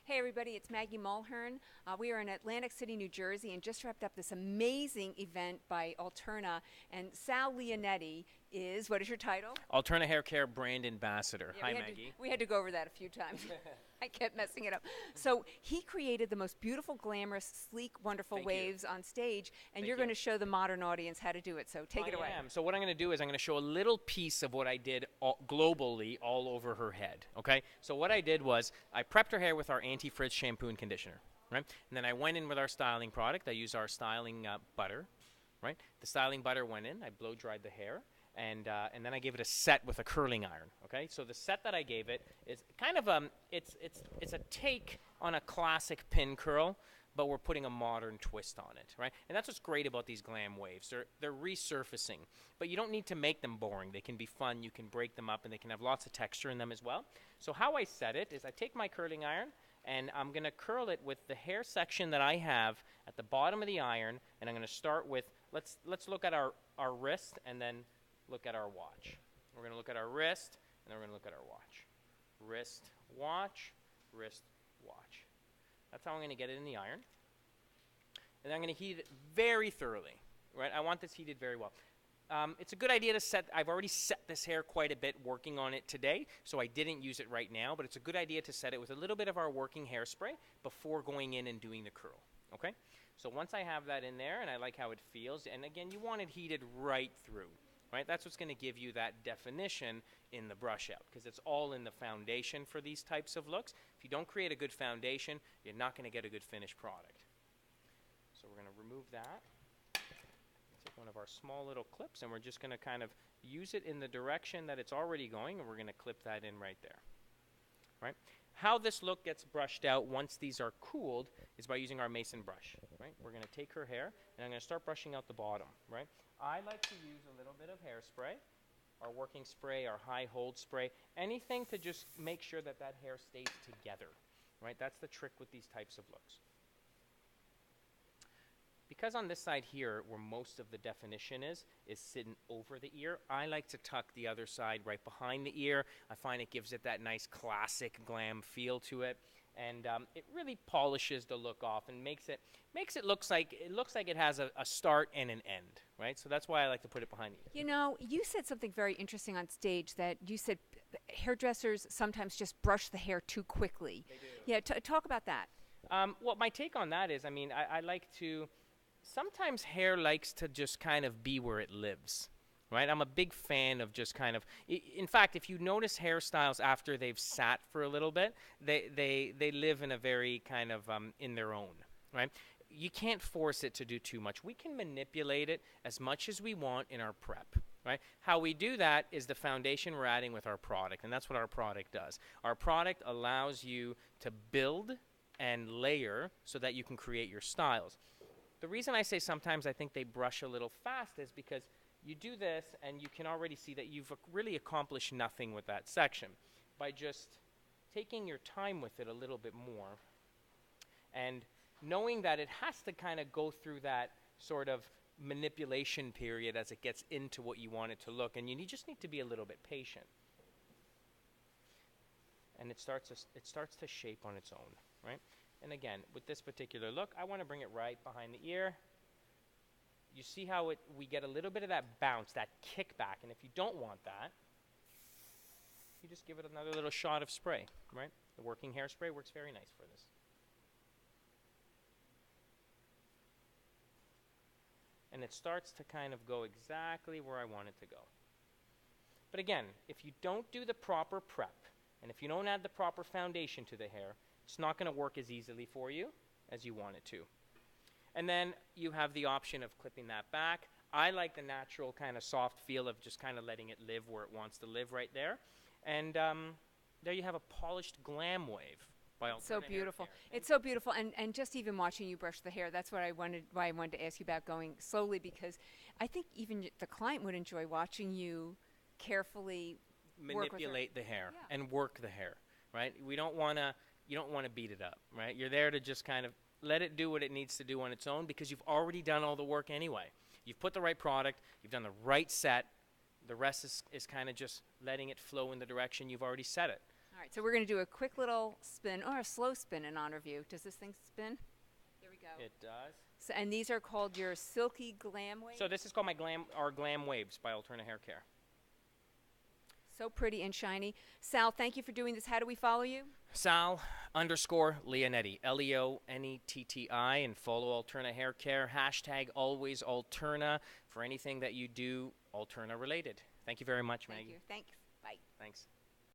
Hey everybody, it's Maggie Mulhern. We are in Atlantic City, New Jersey, and just wrapped up this amazing event by Alterna. And Sal Leonetti is, what is your title? Alterna Hair Care Brand Ambassador. Yeah, Hi, Maggie. We had to go over that a few times. I kept messing it up. So he created the most beautiful, glamorous, sleek, wonderful Thank you. waves on stage, and Thank you're you. going to show the modern audience how to do it. So take it away. I am. So what I'm going to do is I'm going to show a little piece of what I did globally all over her head. Okay. So what I did was I prepped her hair with our anti-frizz shampoo and conditioner, right? And then I went in with our styling product. I used our styling butter, right? The styling butter went in. I blow dried the hair. And then I gave it a set with a curling iron. Okay, so the set that I gave it is kind of it's a take on a classic pin curl, but we're putting a modern twist on it, right? And that's what's great about these glam waves. They're resurfacing, but you don't need to make them boring. They can be fun. You can break them up, and they can have lots of texture in them as well. So how I set it is I take my curling iron, and I'm going to curl it with the hair section that I have at the bottom of the iron, and I'm going to start with let's look at our wrist, and then look at our watch. We're going to look at our wrist, and then we're going to look at our watch. Wrist, watch, wrist, watch. That's how I'm going to get it in the iron. And I'm going to heat it very thoroughly, right? I want this heated very well. It's a good idea to set, I've already set this hair quite a bit working on it today, so I didn't use it right now, but it's a good idea to set it with a little bit of our working hairspray before going in and doing the curl, okay? So once I have that in there, and I like how it feels, and again, you want it heated right through. Right? That's what's going to give you that definition in the brush out, because it's all in the foundation for these types of looks. If you don't create a good foundation, you're not going to get a good finished product. So we're going to remove that. Take one of our small little clips, and we're just going to kind of use it in the direction that it's already going, and we're going to clip that in right there. Right? How this look gets brushed out once these are cooled is by using our mason brush. Right? We're going to take her hair, and I'm going to start brushing out the bottom. Right? I like to use a little bit of hairspray, our working spray, our high hold spray, anything to just make sure that that hair stays together. Right? That's the trick with these types of looks. Because on this side here, where most of the definition is sitting over the ear, I like to tuck the other side right behind the ear. I find it gives it that nice classic glam feel to it. And it really polishes the look off and makes it looks like it has a start and an end, right? So that's why I like to put it behind the ear. You know, you said something very interesting on stage, that you said hairdressers sometimes just brush the hair too quickly. They do. Yeah, talk about that. Well, my take on that is, I mean, I like to, sometimes hair likes to just kind of be where it lives. Right? I'm a big fan of just kind of, in fact, if you notice hairstyles after they've sat for a little bit, they live in a very kind of in their own, right? You can't force it to do too much. We can manipulate it as much as we want in our prep, right? How we do that is the foundation we're adding with our product, and that's what our product does. Our product allows you to build and layer so that you can create your styles. The reason I say sometimes I think they brush a little fast is because you do this, and you can already see that you've really accomplished nothing with that section by just taking your time with it a little bit more and knowing that it has to kind of go through that sort of manipulation period as it gets into what you want it to look, and you just need to be a little bit patient. And it starts to shape on its own, right? And again, with this particular look, I want to bring it right behind the ear. You see how we get a little bit of that bounce, that kickback, and if you don't want that, you just give it another little shot of spray, right? The working hairspray works very nice for this. And it starts to kind of go exactly where I want it to go. But again, if you don't do the proper prep, and if you don't add the proper foundation to the hair, it's not going to work as easily for you as you want it to. And then you have the option of clipping that back. I like the natural kind of soft feel of just kind of letting it live where it wants to live right there. And there you have a polished glam wave by Alterna. So beautiful. It's so beautiful. And just even watching you brush the hair, that's what why I wanted to ask you about going slowly, because I think even the client would enjoy watching you carefully manipulate the hair Yeah. and work the hair, right? You don't want to beat it up, right? You're there to just kind of let it do what it needs to do on its own, because you've already done all the work anyway. You've put the right product, you've done the right set. The rest is kind of just letting it flow in the direction you've already set it. All right, so we're going to do a quick little spin, or a slow spin in honor of you. Does this thing spin? There we go. It does. So, and these are called your Silky Glam Waves? So this is called our Glam Waves by Alterna Hair Care. So pretty and shiny. Sal, thank you for doing this. How do we follow you? Sal_Leonetti, Leonetti, and follow Alterna Hair Care. #always Alterna for anything that you do Alterna related. Thank you very much, Maggie. Thank you. Thanks. Bye. Thanks.